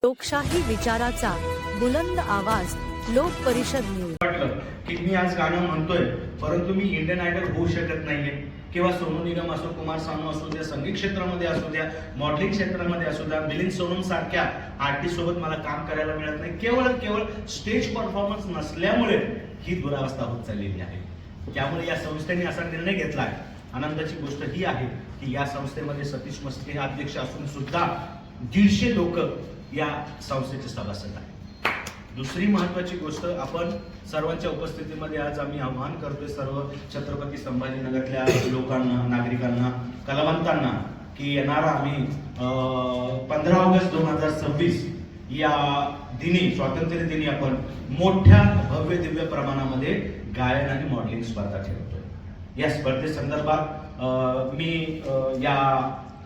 लोकशाही विचाराचा बुलंद आवाज लोक परिषद न्यूज. वाटलं की मी आज गाणं म्हणतोय परंतु मी इंडियन आयडल होऊ शकत नाहीये किंवा सोनू निगम असो, कुमार सानू असो द्या, संगीत क्षेत्रामध्ये असू द्या, मॉडेलिंग क्षेत्रामध्ये असू द्या, मिलिंद सोनम सारख्या आर्टिस्ट सोबत मला काम करायला मिळत नाही. केवळ स्टेज परफॉर्मन्स नसल्यामुळे ही दुरावस्था होत चाललेली आहे. त्यामुळे या संस्थेने असा निर्णय घेतला आहे. आनंदाची गोष्ट ही आहे की या संस्थेमध्ये सतीश मस्के हे अध्यक्ष असून सुद्धा 150 लोक या संस्थेचे सभासद आहेत. दुसरी महत्वाची गोष्ट, आपण सर्वांच्या उपस्थितीमध्ये आज आम्ही आवाहन करतोय सर्व छत्रपती संभाजीनगरच्या लोकांना, नागरिकांना, कलावंतांना की येणारा आम्ही 15 ऑगस्ट 2026 या दिनी, स्वातंत्र्य दिनी आपण मोठ्या भव्य दिव्य प्रमाणामध्ये गायन आणि मॉडेलिंग स्पर्धा ठेवतोय. या स्पर्धेसंदर्भात मी या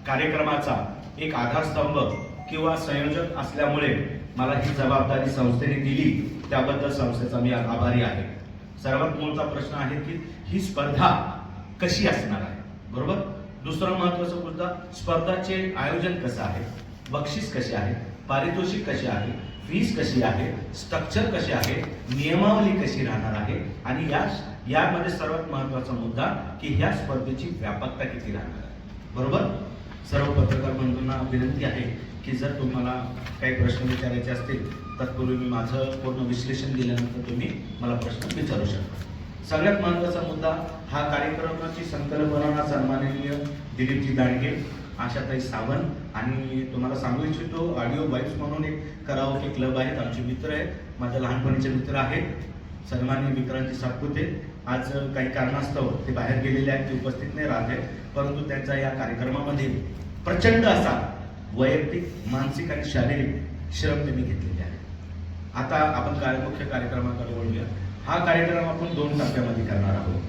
कार्यक्रमाचा एक आधारस्तंभ किंवा संयोजक असल्यामुळे मला ही जबाबदारी संस्थेने दिली, त्याबद्दल संस्थेचा मी आभारी आहे. सर्वात मोठा प्रश्न आहे की ही स्पर्धा कशी असणार आहे, बरोबर. दुसरा महत्वाचा मुद्दा, स्पर्धाचे आयोजन कसं आहे, बक्षीस कसे आहे, पारितोषिक कसे आहे, फीस कशी आहे, स्ट्रक्चर कसे आहे, नियमावली कशी राहणार आहे आणि यामध्ये सर्वात महत्वाचा मुद्दा की ह्या स्पर्धेची व्यापकता किती राहणार आहे, बरोबर. सर्व पत्रकार बंधूंना विनंती आहे की जर तुम्हाला काही प्रश्न विचारायचे असतील तत्पूर्वी मी माझं पूर्ण विश्लेषण दिल्यानंतर तुम्ही मला प्रश्न विचारू शकता. सगळ्यात महत्त्वाचा मुद्दा, हा कार्यक्रमाची संकल्पना सन्माननीय दिलीपजी दांडगे, आशाताई सावंत आणि तुम्हाला सांगू इच्छितो ऑडिओ वाईब्स म्हणून एक कराओके क्लब आहेत, आमचे मित्र आहेत, माझ्या लहानपणीचे मित्र आहेत, सन्माननीय विक्रांती सातपुते. आज काही कारणास्तव ते बाहेर गेलेले आहेत, ते उपस्थित नाही राहत आहेत, परंतु त्यांचा या कार्यक्रमामध्ये प्रचंड असा वैयक्तिक, मानसिक आणि शारीरिक श्रम त्यांनी घेतलेले आहे. आता आपण मुख्य कार्यक्रमाकडे वळूया. हा कार्यक्रम आपण 2 टप्प्यामध्ये करणार आहोत.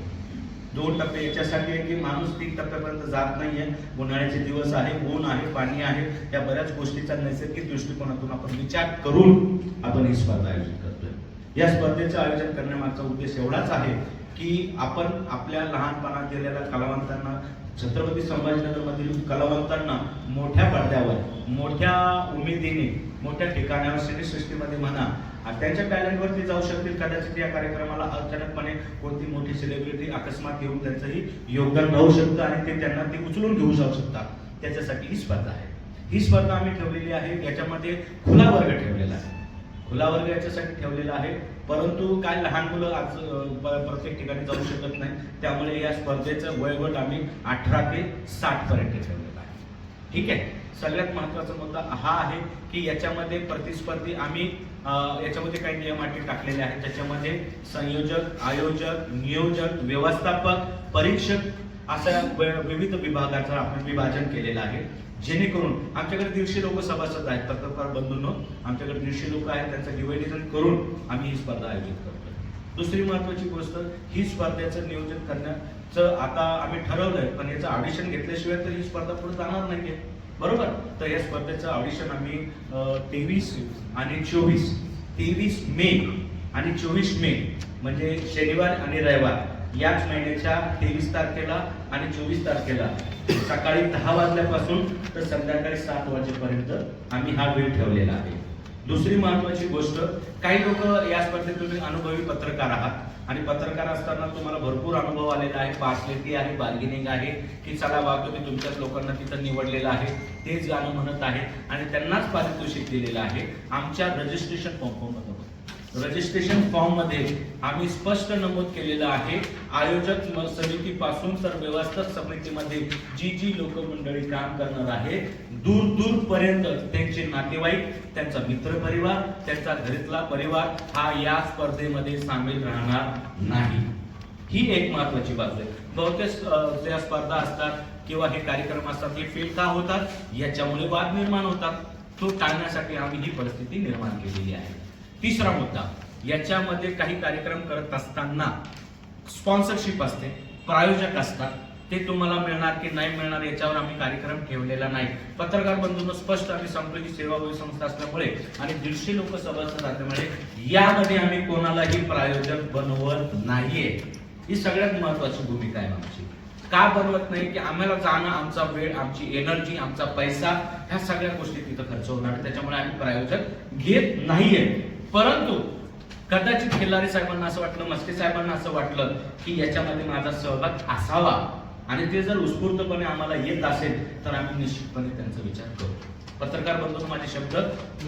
2 टप्पे याच्यासाठी आहे की माणूस 3 टप्प्यापर्यंत जात नाहीये. उन्हाळ्याचे दिवस आहे, ऊन आहे, पाणी आहे, या बऱ्याच गोष्टीचा नैसर्गिक दृष्टिकोनातून आपण विचार करून आपण ही स्पर्धा आयोजित करतोय. या स्पर्धेचं आयोजन करण्यामागचा उद्देश एवढाच आहे की आपण आपल्या लहानपणात गेलेल्या कलावंतांना, छत्रपती संभाजीनगरमधील कलावंतांना मोठ्या पडद्यावर, मोठ्या उमेदीने, मोठ्या ठिकाणावर, सिनेसृष्टीमध्ये म्हणा, त्यांच्या टॅलेंटवरती जाऊ शकतील. कदाचित या कार्यक्रमाला अचानकपणे कोणती मोठी सेलिब्रिटी अकस्मात येऊन त्यांचंही योगदान राहू शकतं आणि ते त्यांना ते उचलून घेऊ शकतात. त्याच्यासाठी ही स्पर्धा आहे. ही स्पर्धा आम्ही ठेवलेली आहे. याच्यामध्ये खुला वर्ग ठेवलेला आहे. खुला वर्ग याच्यासाठी ठेवलेला आहे, परंतु काय लहान मुलं आज प्रत्येक ठिकाणी जाऊ शकत नाही, त्यामुळे या स्पर्धेचं वयोगट आम्ही 18 ते 60 पर्यंत ठेवलेलं आहे. ठीक आहे. सगळ्यात महत्वाचा मुद्दा हा आहे की याच्यामध्ये प्रतिस्पर्धी आम्ही याच्यामध्ये काही नियम अटी टाकलेले आहेत. त्याच्यामध्ये संयोजक, आयोजक, नियोजक, व्यवस्थापक, परीक्षक अशा विविध विभागाचं आपण विभाजन केलेलं आहे, जेणेकरून आमच्याकडे 150 लोक सभासद आहेत. पत्रकार बंधूंनो, आमच्याकडे 150 लोक आहेत, त्यांचं डिव्हायडेशन करून आम्ही ही स्पर्धा आयोजित करतोय. दुसरी महत्वाची गोष्ट, ही स्पर्धेचं नियोजन करण्याचं आता आम्ही ठरवलंय, पण याचं ऑडिशन घेतल्याशिवाय तर ही स्पर्धा पुढे जाणार नाहीये, बरोबर. तर या स्पर्धेचं ऑडिशन आम्ही 23 आणि 23 मे आणि 24 मे म्हणजे शनिवार आणि रविवार याच महिन्याच्या 23 तारखेला आणि 24 तारखेला सकाळी 10 वाजल्यापासून तर संध्याकाळी 7 वाजेपर्यंत आम्ही हा वेळ ठेवलेला आहे. दुसरी महत्वाची गोष्ट, काही लोक या स्पर्धेत तुम्ही अनुभवी पत्रकार आहात आणि पत्रकार असताना तुम्हाला भरपूर अनुभव आलेला आहे, पार्सलिटी आहे, बार्गेनिंग आहे की चला बा तुम्ही तुमच्याच लोकांना तिथं निवडलेलं आहे, तेच गाणं म्हणत आहे आणि त्यांनाच पारितोषिक दिलेलं आहे. आमच्या रजिस्ट्रेशन फॉर्म मध्ये आम्ही स्पष्ट नमूद केलेलं आहे, आयोजक समितीपासून तर व्यवस्थापक समितीमध्ये जी लोक मंडळी काम करणार आहे, दूर पर्यंत त्यांचे नातेवाईक, त्यांचा मित्र परिवार, त्यांचा घरातला परिवार हा या स्पर्धेमध्ये सामील राहणार नाही. ही एक महत्वाची बाजू आहे. बहुतेक ज्या स्पर्धा असतात किंवा हे कार्यक्रम असतात, हे फेल का होतात, याच्यामुळे वाद निर्माण होतात. तो टाळण्यासाठी आम्ही ही परिस्थिती निर्माण केलेली आहे. तिसरा मुद्दा, याच्यामध्ये काही कार्यक्रम करत असताना स्पॉन्सरशिप असते, प्रायोजक असतात, ते तुम्हाला मिळणार की नाही मिळणार याच्यावर आम्ही कार्यक्रम ठेवलेला नाही. पत्रकार बंधूंनो, स्पष्ट आम्ही सांगतो की सेवाभावी संस्था असल्यामुळे आणि 150 लोक सभासद असल्यामुळे यामध्ये आम्ही कोणालाही प्रायोजक बनवत नाहीये. ही सगळ्यात महत्वाची भूमिका आहे आमची. का बनवत नाही की आम्हाला जाणं, आमचा वेळ, आमची एनर्जी, आमचा पैसा, ह्या सगळ्या गोष्टी तिथं खर्च होणार आहे. त्याच्यामुळे आम्ही प्रायोजक घेत नाहीये. परंतु कदाचित खिल्लारी साहेबांना असं वाटलं, मस्के साहेबांना असं वाटलं की याच्यामध्ये माझा सहभाग असावा आणि ते जर उत्स्फूर्तपणे आम्हाला येत असेल तर आम्ही निश्चितपणे त्यांचा विचार करू. पत्रकार बंधूंनो, माझे शब्द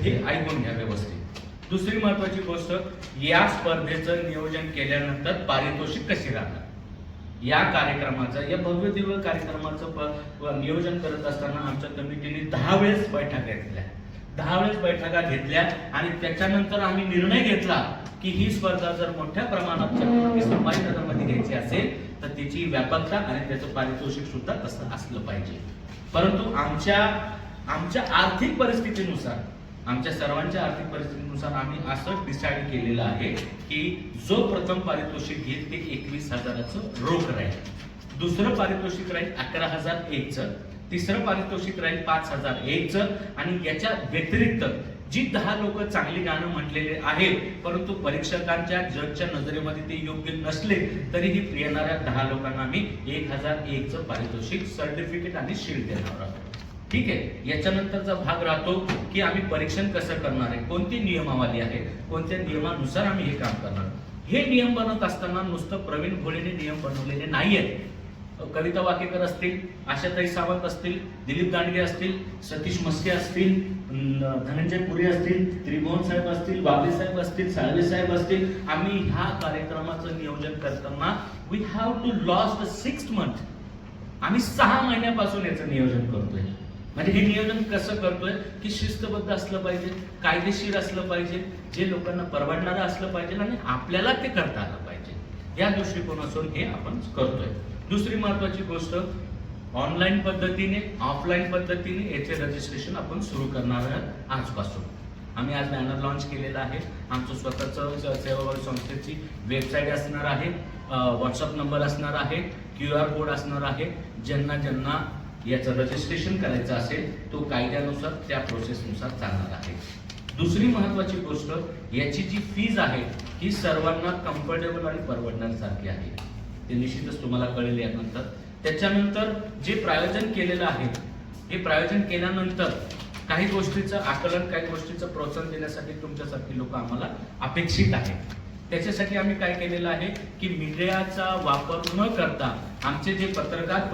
हे ऐकून घ्या व्यवस्थित. दुसरी महत्वाची गोष्ट, या स्पर्धेचं नियोजन केल्यानंतर पारितोषिक कशी राहणार, या कार्यक्रमाचं, या भव्य दिव्य कार्यक्रमाचं नियोजन करत असताना आमच्या कमिटीने 10 वेळेस बैठका घेतल्या. 10 वेळेस बैठका घेतल्या आणि त्याच्यानंतर आम्ही निर्णय घेतला की ही स्पर्धा जर मोठ्या प्रमाणात छत्रपती संभाजीनगरमध्ये घ्यायची असेल तर त्याची व्यापकता आणि त्याचं पारितोषिक सुद्धा तसं असलं पाहिजे. परंतु आमच्या आर्थिक परिस्थितीनुसार, आमच्या सर्वांच्या आर्थिक परिस्थितीनुसार आम्ही असं डिसाईड केलेलं आहे की जो प्रथम पारितोषिक घेईल ते 21,000चं रोख राहील, दुसरं पारितोषिक राहील 11,001चं, तिसरं पारितोषिक राहील 5,001चं आणि याच्या व्यतिरिक्त जी 10 लोक चांगली गाणं म्हटलेले आहेत परंतु परीक्षकांच्या जजच्या नजरेमध्ये ते योग्य नसले तरीही येणाऱ्या 10 लोकांना आम्ही 1,001चं पारितोषिक, सर्टिफिकेट आणि शील्ड देणार आहोत. ठीक आहे. याच्यानंतरचा भाग राहतो की आम्ही परीक्षण कसं करणार आहे, कोणती नियमावली आहे, कोणत्या नियमानुसार आम्ही हे काम करणार. हे नियम बनवत असताना नुसतं प्रवीण भोळेने नियम बनवलेले नाहीयेत. कविता वाकेकर असतील, आशाताई सावंत असतील, दिलीप दांडगे असतील, सतीश मस्के असतील, धनंजय पुरी असतील, त्रिभुवन साहेब असतील, बाबे साहेब असतील, साळवे साहेब असतील, आम्ही ह्या कार्यक्रमाचं नियोजन करताना we have to lost 6 months. आम्ही 6 महिन्यापासून याचं नियोजन करतोय. म्हणजे हे नियोजन कसं करतोय की शिस्तबद्ध असलं पाहिजे, कायदेशीर असलं पाहिजे, जे लोकांना परवडणारं असलं पाहिजे आणि आपल्याला ते करता आलं पाहिजे, या दृष्टिकोनातून हे आपण करतोय. दुसरी महत्वाची गोष्ट, ऑनलाईन पद्धतीने, ऑफलाईन पद्धतीने याचे रजिस्ट्रेशन आपण सुरू करणार आहोत आजपासून. आम्ही आज बॅनर लॉन्च केलेला आहे. आमचं स्वतःचं सेवाभावी संस्थेची वेबसाईट असणार आहे, व्हॉट्सअप नंबर असणार आहे, QR कोड असणार आहे. ज्यांना याचं रजिस्ट्रेशन करायचं असेल तो कायद्यानुसार त्या प्रोसेसनुसार चालणार आहे. दुसरी महत्वाची गोष्ट, याची जी फीज आहे ही सर्वांना कम्फर्टेबल आणि परवडण्यासारखी आहे. ते निश्चितच तुम्हाला कळेल यानंतर. त्याच्यानंतर जे प्रायोजन केलेलं आहे, हे प्रायोजन केल्यानंतर काही गोष्टीचं आकलन, काही गोष्टीचं प्रोत्साहन देण्यासाठी तुमच्यासारखी लोक आम्हाला अपेक्षित आहेत. त्याच्यासाठी आम्ही काय केलेलं आहे की मीडियाचा वापर न करता आमचे जे पत्रकार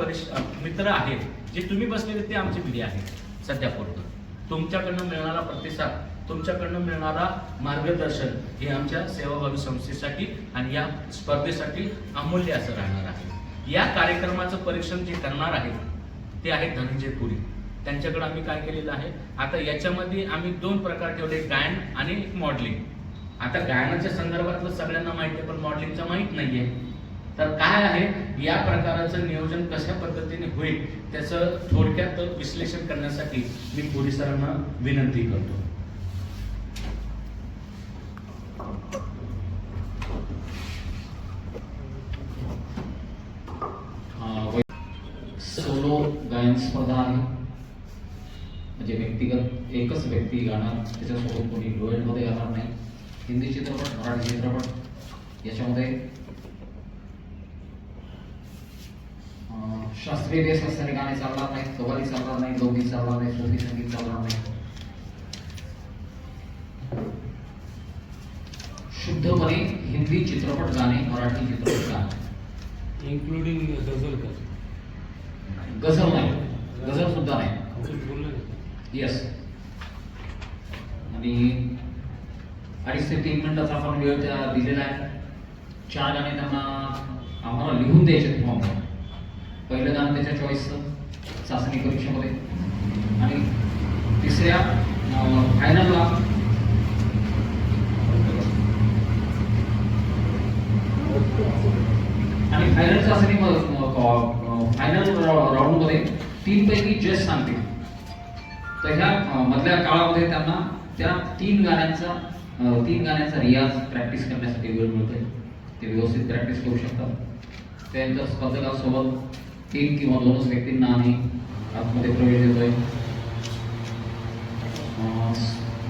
मित्र आहेत, जे तुम्ही बसलेले ते आमचे मीडिया आहेत सध्यापुरतं. तुमच्याकडनं मिळणारा प्रतिसाद, तुमच्याकडनं मिळणारा मार्गदर्शन हे आमच्या सेवाभावी संस्थेसाठी आणि या स्पर्धेसाठी अमूल्य असं राहणार आहे. या कार्यक्रमाचं परीक्षण जे करणार आहेत ते आहेत धनंजय पुरी. त्यांच्याकडे आम्ही काय केलेलं आहे, आता याच्यामध्ये आम्ही 2 प्रकार ठेवले, गायन आणि मॉडेलिंग. आता गायनाच्या संदर्भातलं सगळ्यांना माहिती आहे पण मॉडेलिंगचं माहीत नाहीये. तर काय आहे, या प्रकाराचं नियोजन कशा पद्धतीने होईल त्याचं थोडक्यात विश्लेषण करण्यासाठी मी पुरी सरांना विनंती करतो. सोलो गायन स्पर्धा आहे. म्हणजे व्यक्तिगत एकच व्यक्ती गाणार, त्याच्यासोबत कोणी डुएटमध्ये गाणार नाही. हिंदी चित्रपट, मराठी चित्रपट याच्यामध्ये शास्त्रीय बेस असणारे गाणे चालणार नाहीत, कव्वाली चालणार नाही, लोकगीत चालणार नाही, सूफी संगीत चालणार नाही. शुद्धपणे हिंदी चित्रपट गाणे, मराठी चित्रपट गाणे, इन्क्लुडिंग गझल का? गझल नाही, गझल सुद्धा नाही. येस. आणि 2.5 ते 3 मिनिटाचा आपण वेळ त्या दिलेला आहे. 4 गाणे त्यांना आम्हाला लिहून द्यायचे फॉर्मवर. पहिलं गाणं त्याच्या चॉईसचं चाचणी परीक्षेमध्ये आणि तिसऱ्या फायनलला आणि फायनल चाचणी फायनल राऊंडमध्ये 3 पैकी जज सांगतील. तर ह्या मधल्या काळामध्ये त्यांना त्या 3 गाण्यांचा रियाज प्रॅक्टिस करण्यासाठी वेळ मिळतोय. ते व्यवस्थित प्रॅक्टिस करू शकतात. त्यानंतर स्पर्धकांसोबत 3 किंवा 2च व्यक्तींना आम्ही आतमध्ये प्रवेश देतोय.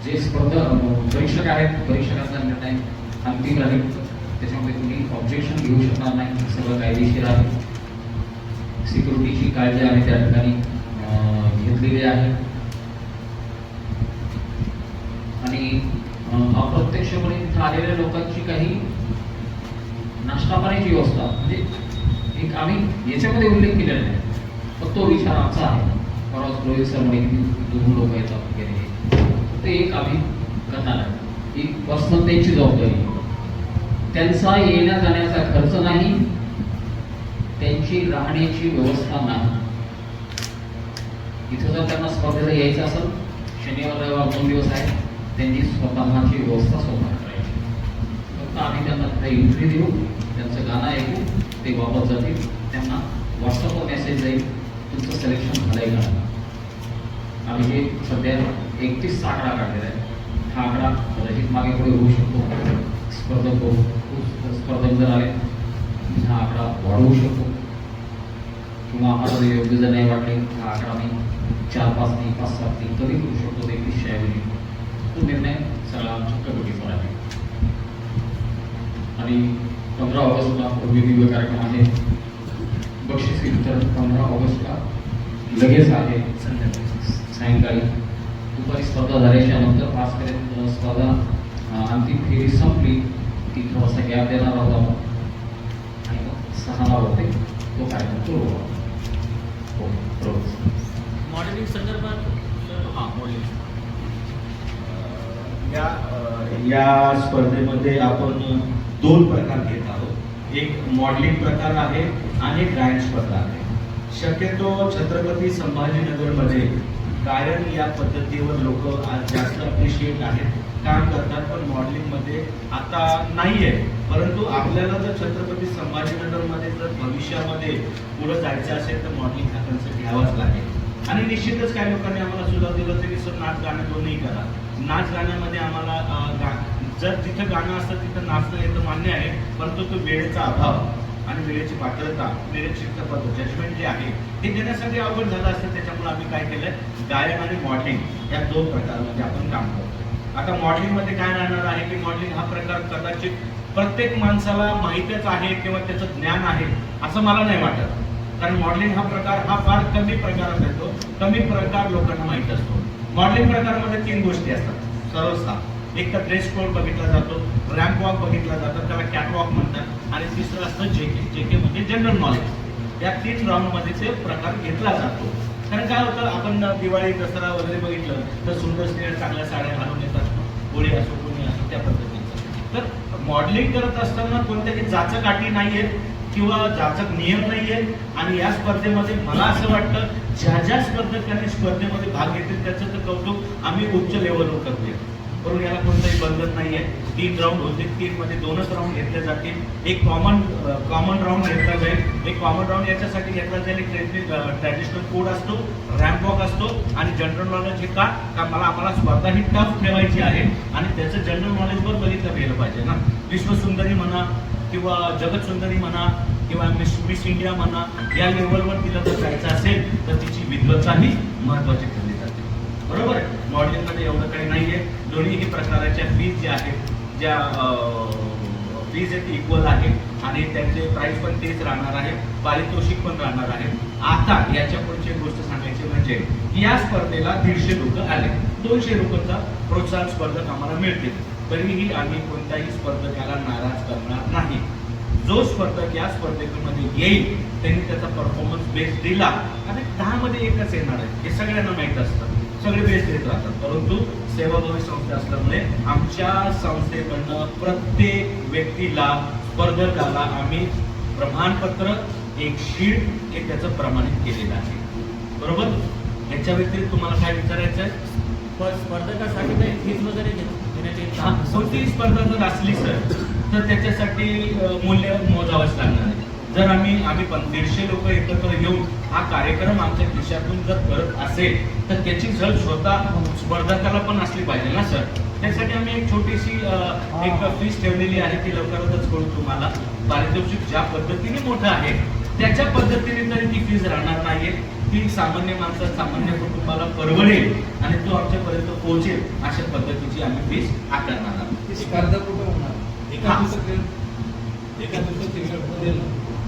जे परीक्षक आहेत, परीक्षकांचा निर्णय अंतिम राहील. त्याच्यामध्ये तुम्ही ऑब्जेक्शन घेऊ शकणार नाही, सगळं कायदेशीर आहे. सिक्युरिटीची काळजी आम्ही त्या ठिकाणी घेतलेली आहे आणि अप्रत्यक्षपणे तिथे आलेल्या लोकांची काही नाश्ता पाण्याची व्यवस्था म्हणजे एक आम्ही याच्यामध्ये उल्लेख केलेला नाही, पण तो विचार आमचा आहे. परवाच रोहित सर म्हणे की दोन लोक येतात वगैरे, ते एक आम्ही करणार आहे. ही पर्सनल त्यांची जबाबदारी, त्यांचा येण्या जाण्याचा खर्च नाही, त्यांची राहण्याची व्यवस्था नाही. इथं जर त्यांना स्पर्धेला यायचं असेल, शनिवार रविवार 2 दिवस आहे, त्यांनी स्वतःची व्यवस्था स्वतः करायची. फक्त आम्ही त्यांना काही एंट्री देऊ, त्यांचं गाणं ऐकू, ते वापस जातील, त्यांना व्हॉट्सअपवर मेसेज जाईल तुमचं सिलेक्शन झालंय का. आम्ही हे सध्या 31 आकडा काढलेला आहे. हा आकडा कदाचित मागे पुढे होऊ शकतो, स्पर्धक जर आले हा आकडा वाढवू शकतो, किंवा आम्हाला जर योग्य जर नाही वाटले हा आकडा आम्ही 4-5 नी 5-7 नी कधी करू शकतो. 31 ऐवजी तो निर्णय सगळा आमच्या कमिटीचा आहे. आणि 15 ऑगस्टला भव्य कार्यक्रम आहे. बक्षीस वितरण 15 ऑगस्टला लगेच आहे, सायंकाळी. दुपारी स्पर्धा झाल्याच्या नंतर 5 पर्यंत स्पर्धा अंतिम फेरी संपली की थोडासा गॅप देणार आहोत आपण आणि मग 6 होते तो कार्यक्रम सुरू होता. हो बरोबर. मॉडेलिंग संदर्भात हां मॉडेलिंग या स्पर्धेमध्ये आपण 2 प्रकार घेत आहोत. एक मॉडेलिंग प्रकार आहे आणि एक गायन स्पर्धा आहे. शक्यतो छत्रपती संभाजीनगरमध्ये गायन या पद्धतीवर लोक आज जास्त अप्रिशिएट आहेत, काम करतात, पण मॉडेलिंगमध्ये आता नाही आहे. परंतु आपल्याला जर छत्रपती संभाजीनगरमध्ये जर भविष्यामध्ये पुढे जायचं असेल तर मॉडेलिंग हा कन्सेप्ट घ्यावाच लागेल. आणि निश्चितच काही लोकांनी आम्हाला सुद्धा दिलं होतं की सर नाच गाणं दोन्ही करा. नाच गाण्यामध्ये आम्हाला जर जिथं गाणं असतं तिथं नाचणं येतं मान्य आहे, परंतु तो वेळेचा अभाव आणि वेळेची पात्रता, वेळेची जजमेंट जे आहे हे देण्यासाठी अवघड झालं असतं. त्याच्यामुळे आम्ही काय केलंय, गायन आणि मॉडेलिंग या 2 प्रकारामध्ये आपण काम करतो. आता मॉडेलिंगमध्ये काय राहणार आहे की मॉडेलिंग हा प्रकार कदाचित प्रत्येक माणसाला माहितीच आहे किंवा त्याचं ज्ञान आहे असं मला नाही वाटत. कारण मॉडेलिंग हा प्रकार हा फार कमी प्रकारात येतो, कमी प्रकार लोकांना माहीत असतो. मॉडेलिंग प्रकारामध्ये 3 गोष्टी असतात सर्वसा. एक तर ड्रेस कोड बघितला जातो, रॅम्प वॉक बघितला जातो, त्याला कॅटवॉक म्हणतात, आणि तिसरं असतं जेके म्हणजे जनरल नॉलेज. या 3 राऊंडमध्ये ते प्रकार घेतला जातो. कारण काय होतं, आपण दिवाळी दसरा वगैरे बघितलं तर सुंदर स्त्रिया चांगल्या साड्या घालून येतात, होळी असो कोणी असो त्या पद्धतीचं. तर मॉडेलिंग करत असताना कोणत्याही जाचक अटी नाही आहेत किंवा जाचक नियम नाही आहेत. आणि या स्पर्धेमध्ये मला असं वाटतं ज्या स्पर्धकांनी स्पर्धेमध्ये भाग घेतील त्याचं तर कौतुक आम्ही उच्च लेवलवर करूया. बरोबर, याला कोणतंही बंधन नाही आहे. 3 राऊंड होते, 3 मध्ये 2च राऊंड घेतले जातील. एक कॉमन राऊंड घेतला जाईल. एक कॉमन राऊंड याच्यासाठी घेतला जाईल, एक ट्रॅडिशनल कोड असतो, रॅम्प वॉक असतो आणि जनरल नॉलेज. हे का आम्हाला स्पर्धा ही टफ ठेवायची आहे आणि त्याचं जनरल नॉलेजवर बघितलं गेलं पाहिजे ना. विश्वसुंदरी म्हणा किंवा जगत सुंदरी म्हणा किंवा मिस इंडिया म्हणा, या लेवलवर तिला जर जायचं असेल तर तिची विद्वत्ताही महत्त्वाची ठरली जाते. बरोबर आहे, मॉडेलिंगमध्ये एवढं काही नाही आहे. दोन्हीही प्रकाराच्या फीज ज्या आहेत, ज्या फीज आहेत इक्वल आहे आणि त्यांचे प्राईस पण तेच राहणार आहे, पारितोषिक पण राहणार आहे. आता याच्या पुढची गोष्ट सांगायची म्हणजे या स्पर्धेला 150 लोक आले, 200 रुपयाचा प्रोत्साहन स्पर्धक आम्हाला मिळतील. तरीही आम्ही कोणत्याही स्पर्धकाला नाराज करणार नाही. जो स्पर्धक या स्पर्धेमध्ये येईल त्यांनी त्याचा परफॉर्मन्स बेस्ट दिला. आणि 10 मध्ये एकच येणार आहे हे सगळ्यांना माहीत असतं, सगळे बेस्ट देत राहतात. परंतु सेवाभावी संस्था असल्यामुळे आमच्या संस्थेकडनं प्रत्येक व्यक्तीला, स्पर्धकाला आम्ही प्रमाणपत्र, एक शीट हे त्याचं प्रमाणित केलेलं आहे. बरोबर, याच्या व्यतिरिक्त तुम्हाला काय विचारायचं आहे? स्पर्धकासाठी काही फीज वगैरे घेण्यात येईल? कोणतीही स्पर्धा जर असली सर तर त्याच्यासाठी मूल्य मोजावंच लागणार आहे. जर आम्ही पण 150 लोक एकत्र येऊन हा कार्यक्रम आमच्या देशातून जर करत असेल तर त्याची झळ स्वतः स्पर्धकाला पण असली पाहिजे ना सर. त्यासाठी आम्ही एक छोटीशी एक फीस ठेवलेली आहे, ती लवकरच कळू तुम्हाला. पारितोषिक ज्या पद्धतीने मोठं आहे त्याच्या पद्धतीने तरी ती फीस राहणार नाहीये. ती सामान्य माणसं, सामान्य कुटुंबाला परवडेल आणि तो आमच्यापर्यंत पोहोचेल अशा पद्धतीची आम्ही फीस आकारणार आहोत. स्पर्धा कुठं होणार? एका दिवसात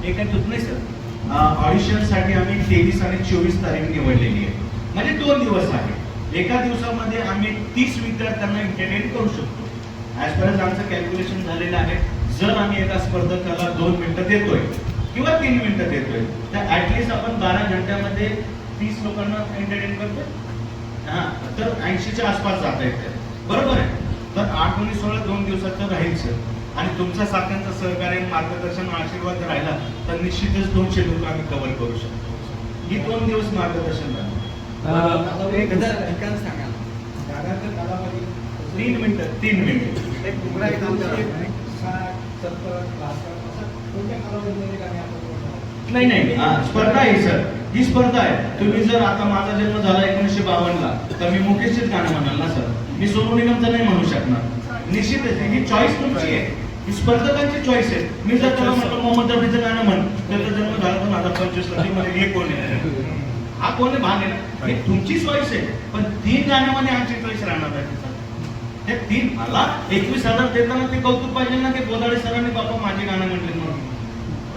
एका दिवसात नाही सर, ऑडिशनसाठी आम्ही 23 आणि 24 तारीख निवडलेली आहे. म्हणजे 2 दिवस आहे. एका दिवसामध्ये आम्ही 30 विद्यार्थ्यांना एंटरटेन करू शकतो. ॲज पर आमचं कॅल्क्युलेशन झालेलं आहे. जर आम्ही एका स्पर्धकाला 2 मिनिटं देतोय किंवा 3 मिनिटं देतोय तर ऍटलिस्ट आपण 12 घंट्यामध्ये 30 लोकांना एंटरटेन करतोय. हा, तर 80च्या आसपास जाता येते. बरोबर आहे. तर 8 आणि 16 2 दिवसाचं राहील सर. आणि तुमच्या सारख्यांचं सहकार्य, मार्गदर्शन, आशीर्वाद राहिला तर निश्चितच 200 लोक आम्ही कव्हर करू शकतो. ही 2 दिवस मार्गदर्शन राहणार. 3 मिनिटं. नाही स्पर्धा आहे सर. ही स्पर्धा आहे. तुम्ही जर आता माझा जन्म झाला 1952 ला तर मी मुकेशचीच गाणं म्हणाल ना सर. मी सोनू निगमचं नाही म्हणू शकणार. निश्चितच ही चॉईस तुमची आहे. ही स्पर्धकांची चॉईस आहे. मी जर त्याला म्हटलं मोहम्मद रफीचं गाणं म्हण, त्याचा जन्म झाला 2025 ला, मध्ये हे कोण आहे? हा कोण भाग आहे ना. ही तुमची चॉईस आहे. पण 3 गाण्यामध्ये आमची चॉईस राहणार आहे. हे 3 मला 21,000 देताना ते कौतुक पाहिजे ना की गोदाडे सरांनी बाबा माझे गाणं म्हटले म्हणून.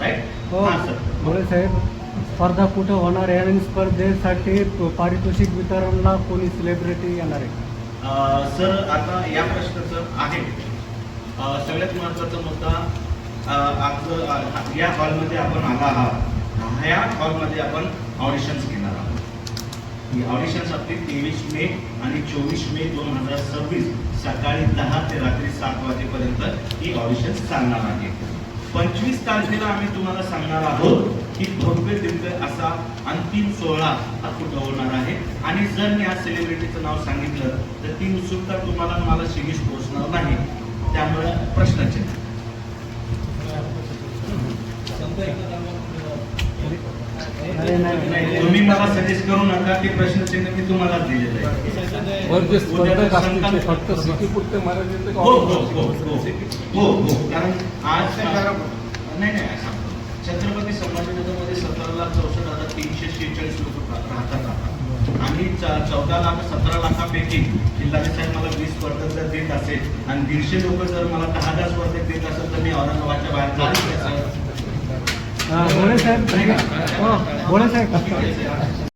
राईट. हा सर. मोरे साहेब, स्पर्धा कुठं होणार आहे आणि स्पर्धेसाठी पारितोषिक वितरणला कोणी सेलिब्रिटी येणार आहे? सर आता या प्रश्नाचं आहे सगळ्यात महत्त्वाचा मुद्दा. आज या हॉलमध्ये आपण आला आहात. ह्या हॉलमध्ये आपण ऑडिशन्स घेणार आहोत. ही ऑडिशन्स आपली 23 मे आणि 24 मे 2026 सकाळी 10 ते रात्री 7 वाजेपर्यंत ही ऑडिशन्स चालणार आहे. 25 तारखेला आम्ही तुम्हाला सांगणार आहोत की भव्य दिव्य असा अंतिम सोहळा हा कुठं होणार आहे. आणि जर मी आज सेलिब्रिटीचं नाव सांगितलं तर ती उत्सुकता तुम्हाला मला शिरीष पोहोचणार नाही. त्यामुळे प्रश्नचिन्ह. नाही, तुम्ही मला सजेस्ट करू नका. ते प्रश्नचिन्ह मी तुम्हालाच दिलेलं आहे. फक्त सिटीपुरते मर्यादित हो हो हो हो हो कारण आज नाही छत्रपती संभाजीनगरमध्ये 17,64,346 लोक राहतात आणि 14,17 लाखापैकी जिल्हाधिकारी साहेब मला 20 स्पर्धक जर देत असेल आणि 150 लोक जर मला 10,000 स्पर्धक देत असेल तर मी औरंगाबादच्या बाहेर जाऊ. भोळे साहेब